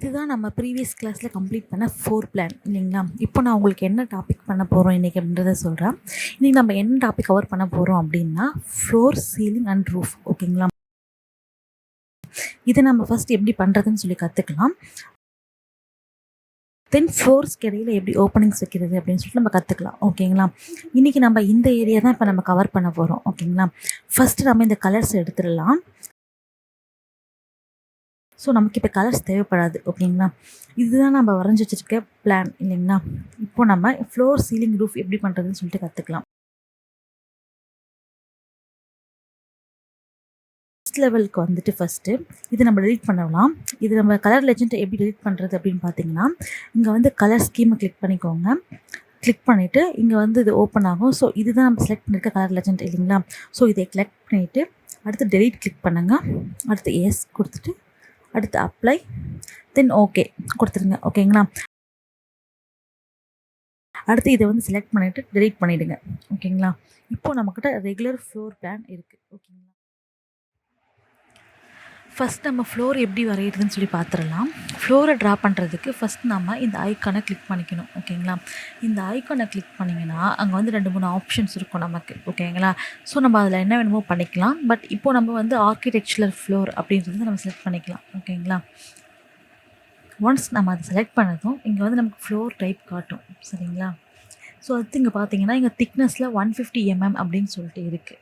இதுதான் நம்ம ப்ரீவியஸ் கிளாஸில் கம்ப்ளீட் பண்ண 4 பிளான் இல்லைங்களா. இப்போ நான் உங்களுக்கு என்ன டாபிக் பண்ண போகிறோம் இன்றைக்கி அப்படின்றத சொல்கிறேன். இன்றைக்கி நம்ம என்ன டாபிக் கவர் பண்ண போகிறோம் அப்படின்னா ஃப்ளோர், சீலிங் அண்ட் ரூஃப். ஓகேங்களா. இதை நம்ம ஃபஸ்ட் எப்படி பண்ணுறதுன்னு சொல்லி கற்றுக்கலாம். தென் ஃப்ளோர்ஸ்க்கு இடையில் எப்படி ஓப்பனிங்ஸ் வைக்கிறது அப்படின்னு சொல்லிட்டு நம்ம கற்றுக்கலாம். ஓகேங்களா. இன்றைக்கி நம்ம இந்த ஏரியா தான் இப்போ நம்ம கவர் பண்ண போகிறோம். ஓகேங்களா. ஃபஸ்ட்டு நம்ம இந்த கலர்ஸ் எடுத்துடலாம். ஸோ நமக்கு இப்போ கலர்ஸ் தேவைப்படாது. ஓகேங்களா. இதுதான் நம்ம வரைஞ்சி வச்சுருக்க பிளான் இல்லைங்களா. இப்போ நம்ம ஃப்ளோர், சீலிங், ரூஃப் எப்படி பண்ணுறதுன்னு சொல்லிட்டு கற்றுக்கலாம். ஃபஸ்ட் லெவலுக்கு வந்துட்டு ஃபஸ்ட்டு இது நம்ம டெலிட் பண்ணலாம். இது நம்ம கலர் லெஜெண்டை எப்படி டெலிட் பண்ணுறது அப்படின்னு பார்த்தீங்கன்னா, இங்கே வந்து கலர் ஸ்கீமை கிளிக் பண்ணிக்கோங்க. கிளிக் பண்ணிவிட்டு இங்கே வந்து இது ஓப்பன் ஆகும். ஸோ இதுதான் நம்ம செலக்ட் பண்ணியிருக்க கலர் லெஜெண்ட் இல்லைங்களா. ஸோ இதை கிளிக் பண்ணிவிட்டு அடுத்து டெலிட் கிளிக் பண்ணுங்கள். அடுத்து எஸ் கொடுத்துட்டு அடுத்து அப்ளை, தென் ஓகே கொடுத்துருங்க. ஓகேங்களா. அடுத்து இதை வந்து செலக்ட் பண்ணிவிட்டு டெலிட் பண்ணிவிடுங்க. ஓகேங்களா. இப்போது நம்மக்கிட்ட ரெகுலர் ஃப்ளோர் பிளான் இருக்குது. ஓகேங்களா. ஃபஸ்ட் நம்ம ஃப்ளோர் எப்படி வரைகிறதுன்னு சொல்லி பார்த்துடலாம். ஃப்ளோரை ட்ரா பண்ணுறதுக்கு ஃபஸ்ட் நம்ம இந்த ஐக்கானை கிளிக் பண்ணிக்கணும். ஓகேங்களா. இந்த ஐக்கானை கிளிக் பண்ணிங்கன்னா அங்கே வந்து 2-3 ஆப்ஷன்ஸ் இருக்கும் நமக்கு. ஓகேங்களா. ஸோ நம்ம அதில் என்ன வேணுமோ பண்ணிக்கலாம். பட் இப்போது நம்ம வந்து ஆர்கிடெக்சரல் ஃப்ளோர் அப்படின்றது நம்ம செலக்ட் பண்ணிக்கலாம். ஓகேங்களா. ஒன்ஸ் நம்ம அதை செலக்ட் பண்ணதும் இங்கே வந்து நமக்கு ஃப்ளோர் டைப் காட்டும். சரிங்களா. ஸோ அது இங்கே பார்த்தீங்கன்னா இங்கே திக்னஸில் 150 mm அப்படின்னு சொல்லிட்டு இருக்குது.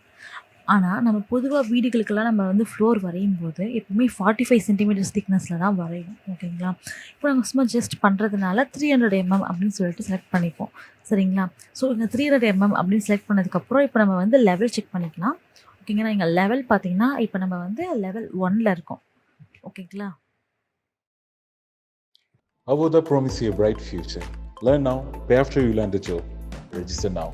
ஆனால் நம்ம பொதுவாக வீடுகளுக்கெல்லாம் நம்ம வந்து ஃப்ளோர் வரையும் போது எப்பவுமே 45 cm திக்னஸில் தான் வரையும். ஓகேங்களா. இப்போ நாங்கள் சும்மா ஜஸ்ட் பண்ணுறதுனால 300 mm அப்படின்னு சொல்லிட்டு செலக்ட் பண்ணிப்போம். சரிங்களா. ஸோ இங்கே 300 mm அப்படின்னு செலக்ட் பண்ணதுக்கப்புறம் இப்போ நம்ம வந்து லெவல் செக் பண்ணிக்கலாம். ஓகேங்களா. இங்கே லெவல் பார்த்தீங்கன்னா இப்போ நம்ம வந்து லெவல் 1ல் இருக்கோம். ஓகேங்களா. Avodha promise you a bright future. Learn now, pay after you land a job. Register now.